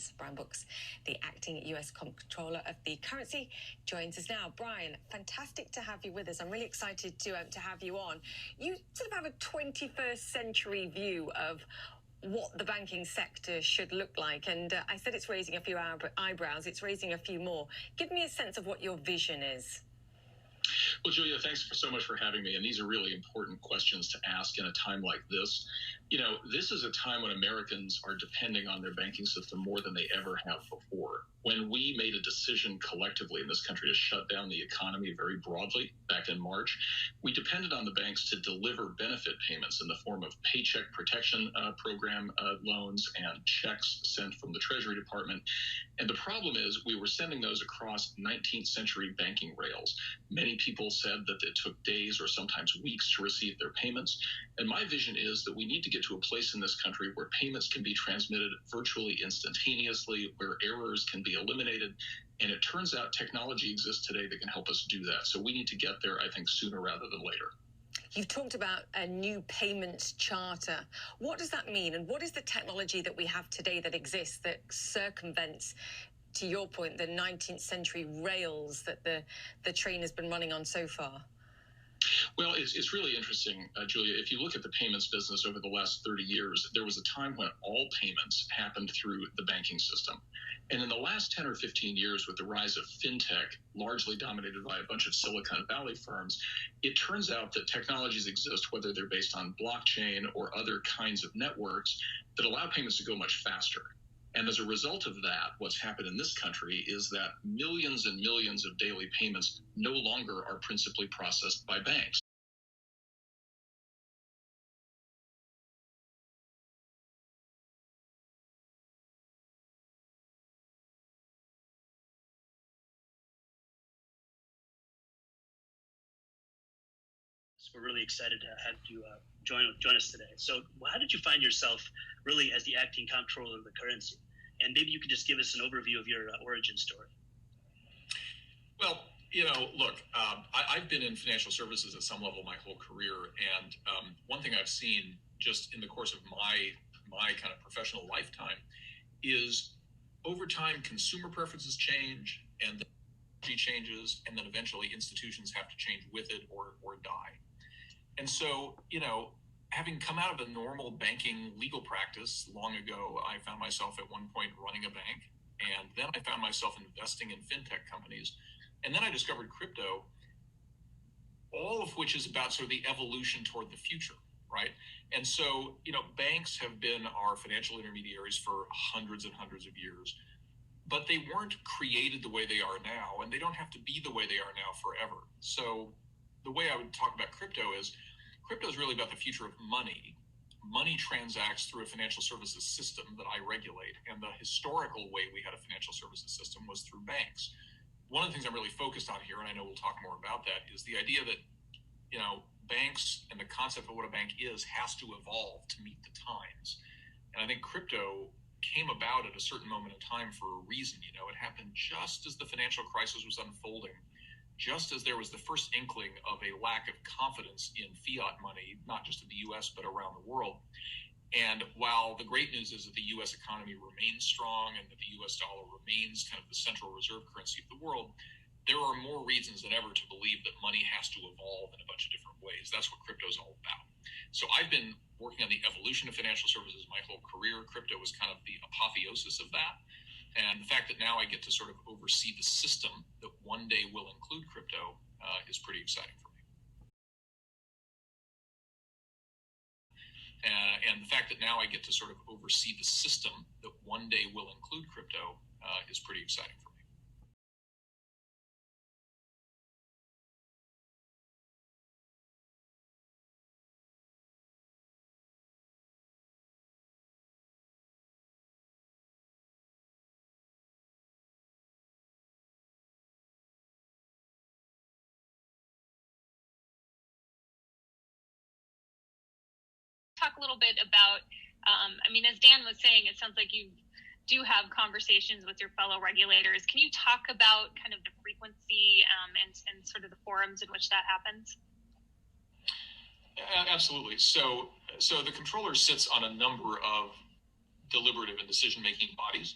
Brooks. Brian Brooks, the acting US Comptroller of the Currency, joins us now. Brian, fantastic to have you with us. I'm really excited to have you on. You sort of have a 21st century view of what the banking sector should look like. And I said it's raising a few eyebrows. It's raising a few more. Give me a sense of what your vision is. Well, Julia, thanks so much for having me. And these are really important questions to ask in a time like this. You know, this is a time when Americans are depending on their banking system more than they ever have before. When we made a decision collectively in this country to shut down the economy very broadly back in March, we depended on the banks to deliver benefit payments in the form of paycheck protection program loans and checks sent from the Treasury Department. And the problem is we were sending those across 19th century banking rails. Many people said that it took days or sometimes weeks to receive their payments. And my vision is that we need to get to a place in this country where payments can be transmitted virtually instantaneously, where errors can be eliminated. And it turns out technology exists today that can help us do that. So we need to get there, I think, sooner rather than later. You've talked about a new payments charter. What does that mean? And what is the technology that we have today that exists that circumvents, to your point, the 19th century rails that the train has been running on so far? Well, it's really interesting, Julia. If you look at the payments business over the last 30 years, there was a time when all payments happened through the banking system. And in the last 10 or 15 years, with the rise of fintech, largely dominated by a bunch of Silicon Valley firms, it turns out that technologies exist, whether they're based on blockchain or other kinds of networks, that allow payments to go much faster. And as a result of that, what's happened in this country is that millions and millions of daily payments no longer are principally processed by banks. We're really excited to have you join us today. So how did you find yourself really as the acting comptroller of the currency? And maybe you could just give us an overview of your origin story. Well, you know, look, I've been in financial services at some level my whole career. And one thing I've seen just in the course of my kind of professional lifetime is over time, consumer preferences change and the technology changes, and then eventually institutions have to change with it or die. And so, you know, having come out of a normal banking legal practice long ago, I found myself at one point running a bank, and then I found myself investing in fintech companies. And then I discovered crypto, all of which is about sort of the evolution toward the future, right? And so, you know, banks have been our financial intermediaries for hundreds and hundreds of years, but they weren't created the way they are now, and they don't have to be the way they are now forever. So the way I would talk about crypto is really about the future of money. Money transacts through a financial services system that I regulate, and the historical way we had a financial services system was through banks. One of the things I'm really focused on here, and I know we'll talk more about that, is the idea that, you know, banks and the concept of what a bank is has to evolve to meet the times. And I think crypto came about at a certain moment in time for a reason. You know, it happened just as the financial crisis was unfolding, just as there was the first inkling of a lack of confidence in fiat money, not just in the US, but around the world. And while the great news is that the US economy remains strong and that the US dollar remains kind of the central reserve currency of the world, there are more reasons than ever to believe that money has to evolve in a bunch of different ways. That's what crypto is all about. So I've been working on the evolution of financial services my whole career. Crypto was kind of the apotheosis of that. And the fact that now I get to sort of oversee the system that one day will include crypto is pretty exciting for me. And the fact that now I get to sort of oversee the system that one day will include crypto is pretty exciting for me. Talk a little bit about, as Dan was saying, it sounds like you do have conversations with your fellow regulators. Can you talk about kind of the frequency and sort of the forums in which that happens? Absolutely. So the Comptroller sits on a number of deliberative and decision-making bodies.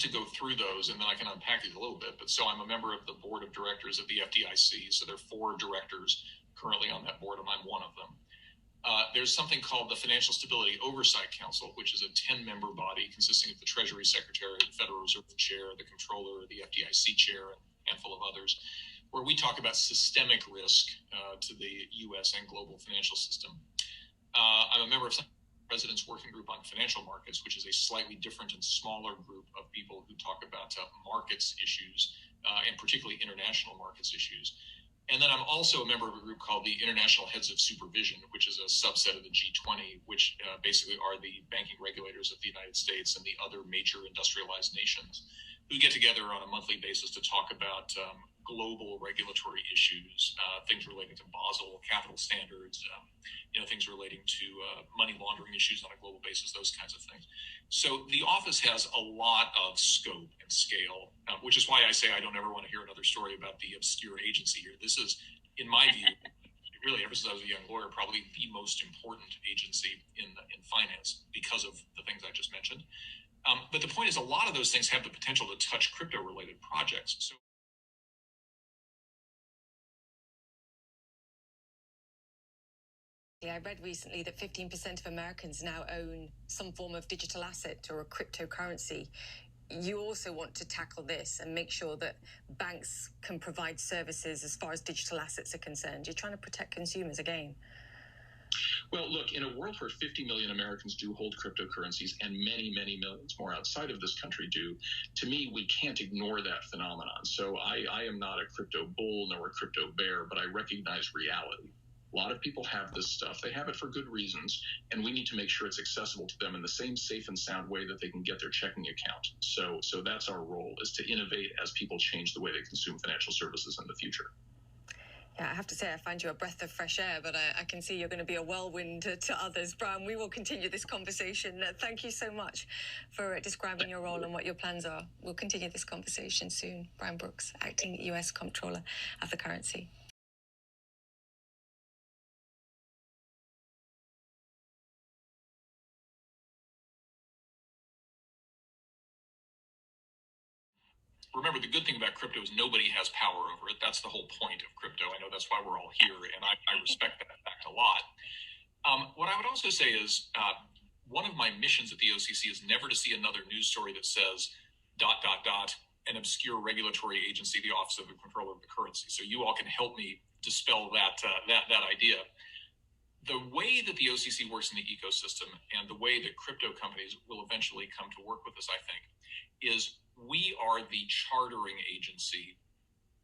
to go through those, and then I can unpack it a little bit. But so I'm a member of the board of directors of the FDIC. So there are 4 directors currently on that board, and I'm one of them. There's something called the Financial Stability Oversight Council, which is a 10-member body consisting of the Treasury Secretary, the Federal Reserve Chair, the Comptroller, the FDIC Chair, and a handful of others, where we talk about systemic risk to the U.S. and global financial system. I'm a member of President's Working Group on Financial Markets, which is a slightly different and smaller group of people who talk about markets issues, and particularly international markets issues. And then I'm also a member of a group called the International Heads of Supervision, which is a subset of the G20, which basically are the banking regulators of the United States and the other major industrialized nations, who get together on a monthly basis to talk about global regulatory issues, things relating to Basel, capital standards, things relating to money laundering issues on a global basis, those kinds of things. So the office has a lot of scope and scale, which is why I say I don't ever want to hear another story about the obscure agency here. This is, in my view, really, ever since I was a young lawyer, probably the most important agency in finance because of the things I just mentioned. But the point is, a lot of those things have the potential to touch crypto-related projects. So I read recently that 15% of Americans now own some form of digital asset or a cryptocurrency. You also want to tackle this and make sure that banks can provide services as far as digital assets are concerned. You're trying to protect consumers again. Well, look, in a world where 50 million Americans do hold cryptocurrencies and many, many millions more outside of this country do, to me, we can't ignore that phenomenon. So I am not a crypto bull nor a crypto bear, but I recognize reality. A lot of people have this stuff. They have it for good reasons, and we need to make sure it's accessible to them in the same safe and sound way that they can get their checking account. So that's our role, is to innovate as people change the way they consume financial services in the future. Yeah, I have to say, I find you a breath of fresh air, but I can see you're going to be a whirlwind to others. Brian, we will continue this conversation. Thank you so much for describing your role and what your plans are. We'll continue this conversation soon. Brian Brooks, Acting US Comptroller of the Currency. Remember, the good thing about crypto is nobody has power over it. That's the whole point of crypto. I know that's why we're all here, and I respect that fact a lot. What I would also say is one of my missions at the OCC is never to see another news story that says ... an obscure regulatory agency, the Office of the Comptroller of the Currency. So you all can help me dispel that idea. The way that the OCC works in the ecosystem and the way that crypto companies will eventually come to work with us, I think, is we are the chartering agency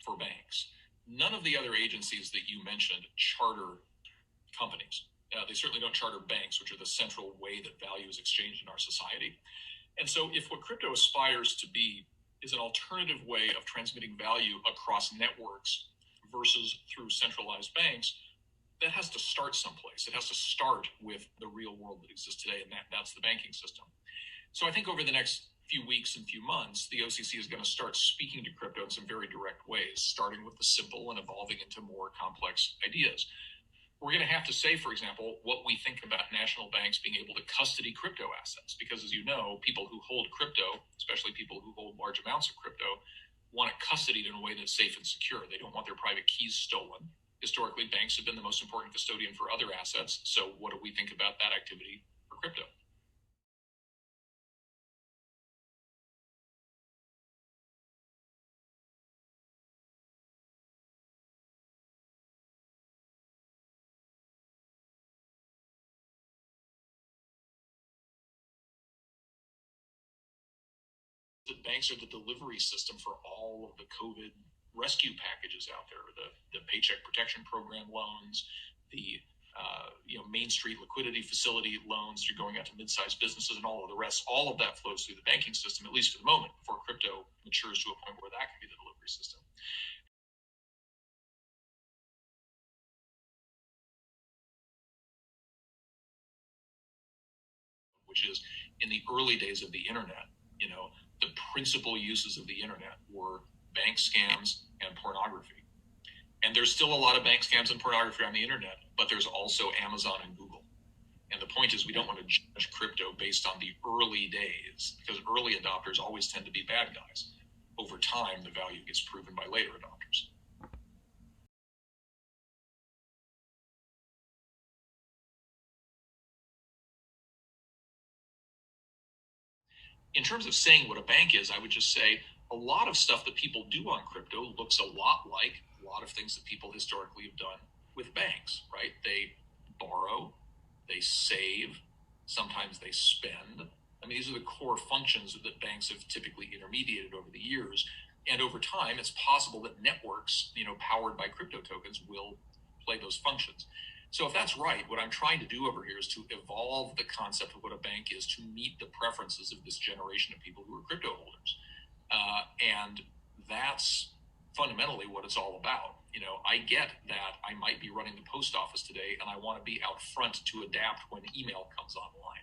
for banks. None of the other agencies that you mentioned charter companies. They certainly don't charter banks, which are the central way that value is exchanged in our society. And so if what crypto aspires to be is an alternative way of transmitting value across networks versus through centralized banks, that has to start someplace. It has to start with the real world that exists today, and that's the banking system. So I think over the next few weeks and few months, the OCC is going to start speaking to crypto in some very direct ways, starting with the simple and evolving into more complex ideas. We're going to have to say, for example, what we think about national banks being able to custody crypto assets, because as you know, people who hold crypto, especially people who hold large amounts of crypto, want it custodied in a way that's safe and secure. They don't want their private keys stolen. Historically, banks have been the most important custodian for other assets. So what do we think about that activity for crypto? The banks are the delivery system for all of the COVID rescue packages out there, the Paycheck Protection Program loans, the Main Street Liquidity Facility loans. You're going out to mid-sized businesses and all of the rest. All of that flows through the banking system, at least for the moment, before crypto matures to a point where that can be the delivery system. Which is in the early days of the internet, the principal uses of the internet were bank scams and pornography. And there's still a lot of bank scams and pornography on the internet, but there's also Amazon and Google. And the point is, we don't want to judge crypto based on the early days, because early adopters always tend to be bad guys. Over time, the value gets proven by later adopters. In terms of saying what a bank is, I would just say a lot of stuff that people do on crypto looks a lot like a lot of things that people historically have done with banks, right? They borrow, they save, sometimes they spend. I mean, these are the core functions that banks have typically intermediated over the years. And over time, it's possible that networks, powered by crypto tokens will play those functions. So if that's right, what I'm trying to do over here is to evolve the concept of what a bank is to meet the preferences of this generation of people who are crypto holders. And that's fundamentally what it's all about. I get that I might be running the post office today and I want to be out front to adapt when email comes online.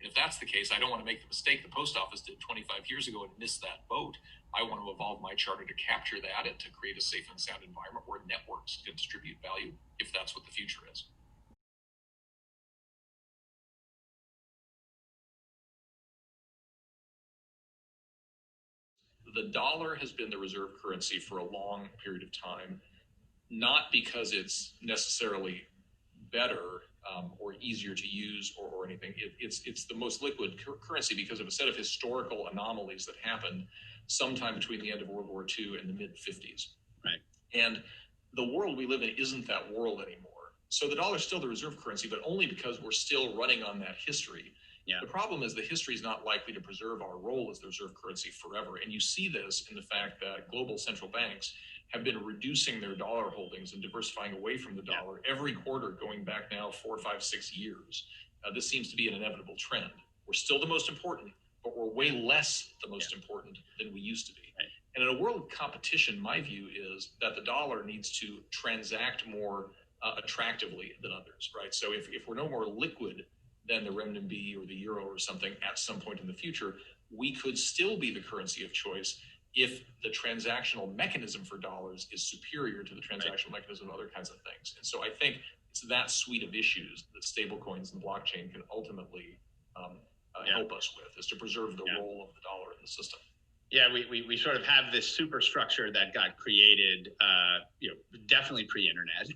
And if that's the case, I don't want to make the mistake the post office did 25 years ago and miss that boat. I want to evolve my charter to capture that and to create a safe and sound environment where networks can distribute value, if that's what the future is. The dollar has been the reserve currency for a long period of time, not because it's necessarily better or easier to use or anything. It's the most liquid currency because of a set of historical anomalies that happened sometime between the end of World War II and the mid-50s. Right. And the world we live in isn't that world anymore. So the dollar is still the reserve currency, but only because we're still running on that history. Yeah. The problem is the history is not likely to preserve our role as the reserve currency forever. And you see this in the fact that global central banks have been reducing their dollar holdings and diversifying away from the dollar every quarter going back now 4, 5, 6 years. This seems to be an inevitable trend. We're still the most important, but we're way less the most important than we used to be. Right. And in a world of competition, my view is that the dollar needs to transact more attractively than others, right? So if we're no more liquid than the renminbi or the euro or something at some point in the future, we could still be the currency of choice if the transactional mechanism for dollars is superior to the transactional mechanism of other kinds of things. And so I think it's that suite of issues that stablecoins and blockchain can ultimately help us with, is to preserve the role of the dollar in the system. Yeah, we sort of have this superstructure that got created, definitely pre-internet,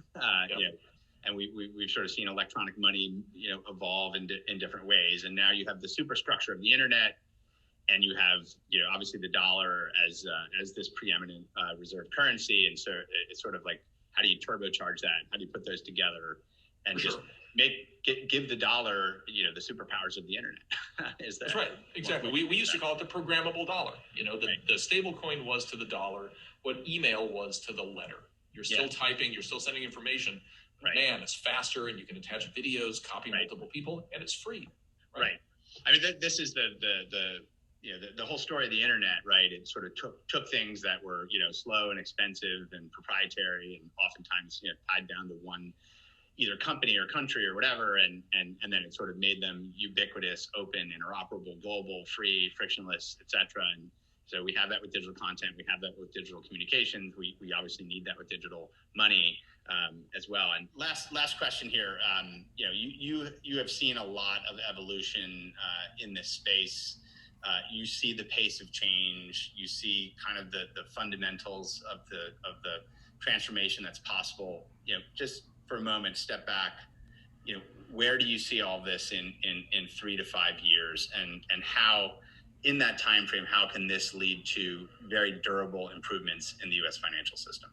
and we've sort of seen electronic money, evolve in different ways, and now you have the superstructure of the internet, and you have, obviously the dollar as this preeminent reserve currency, and so it's sort of like, how do you turbocharge that? How do you put those together, and just give the dollar, the superpowers of the internet? That's right, exactly. We used to call it the programmable dollar. The stable coin was to the dollar what email was to the letter. You're still typing, you're still sending information. Man, it's faster, and you can attach videos, copy multiple people, and it's free. Right. I mean, this is the whole story of the internet, right? It sort of took things that were, slow and expensive and proprietary, and oftentimes, tied down to one either company or country or whatever, and then it sort of made them ubiquitous, open, interoperable, global, free, frictionless, etc. And so we have that with digital content. We have that with digital communications. We obviously need that with digital money as well. And last question here. You have seen a lot of evolution in this space. You see the pace of change. You see kind of the fundamentals of the transformation that's possible. Just for a moment, step back. Where do you see all this in 3 to 5 years, and how, in that time frame, how can this lead to very durable improvements in the U.S. financial system?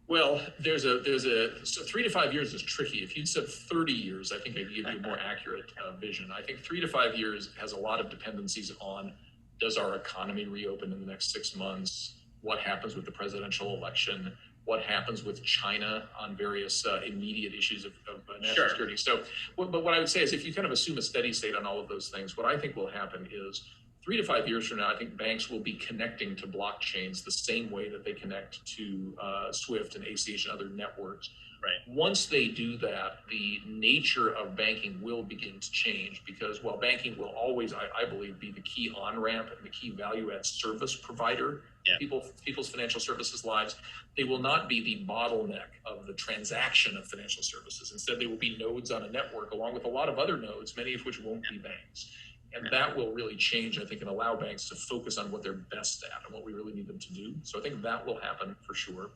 Well, so 3 to 5 years is tricky. If you'd said 30 years, I think I'd give you a more accurate vision. I think 3 to 5 years has a lot of dependencies on, does our economy reopen in the next 6 months? What happens with the presidential election? What happens with China on various immediate issues of national security? So, but what I would say is, if you kind of assume a steady state on all of those things, what I think will happen is 3 to 5 years from now, I think banks will be connecting to blockchains the same way that they connect to SWIFT and ACH and other networks, Right. Once they do that, the nature of banking will begin to change, because while banking will always, I believe, be the key on-ramp and the key value-add service provider people's financial services lives, they will not be the bottleneck of the transaction of financial services. Instead, they will be nodes on a network along with a lot of other nodes, many of which won't be banks. And that will really change, I think, and allow banks to focus on what they're best at and what we really need them to do. So I think that will happen for sure.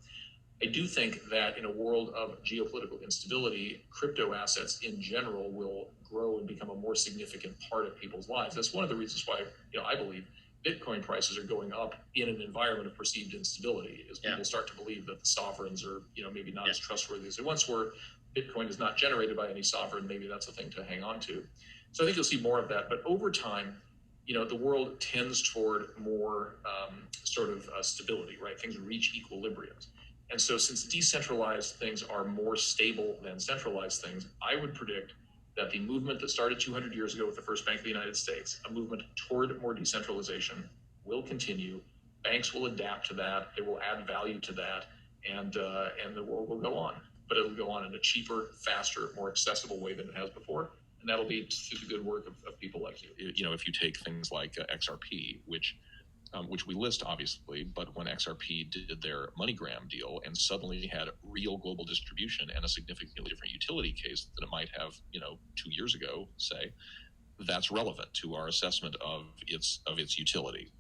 I do think that in a world of geopolitical instability, crypto assets in general will grow and become a more significant part of people's lives. That's one of the reasons why, I believe Bitcoin prices are going up in an environment of perceived instability, as people start to believe that the sovereigns are, maybe not as trustworthy as they once were. Bitcoin is not generated by any sovereign. Maybe that's a thing to hang on to. So I think you'll see more of that. But over time, the world tends toward more stability, right? Things reach equilibriums. And so since decentralized things are more stable than centralized things, I would predict that the movement that started 200 years ago with the first Bank of the United States, a movement toward more decentralization, will continue. Banks will adapt to that. They will add value to that, and the world will go on. But it'll go on in a cheaper, faster, more accessible way than it has before. And that'll be through the good work of people like you. If you take things like XRP, which we list, obviously, but when XRP did their MoneyGram deal and suddenly had real global distribution and a significantly different utility case than it might have, 2 years ago, say, that's relevant to our assessment of its utility.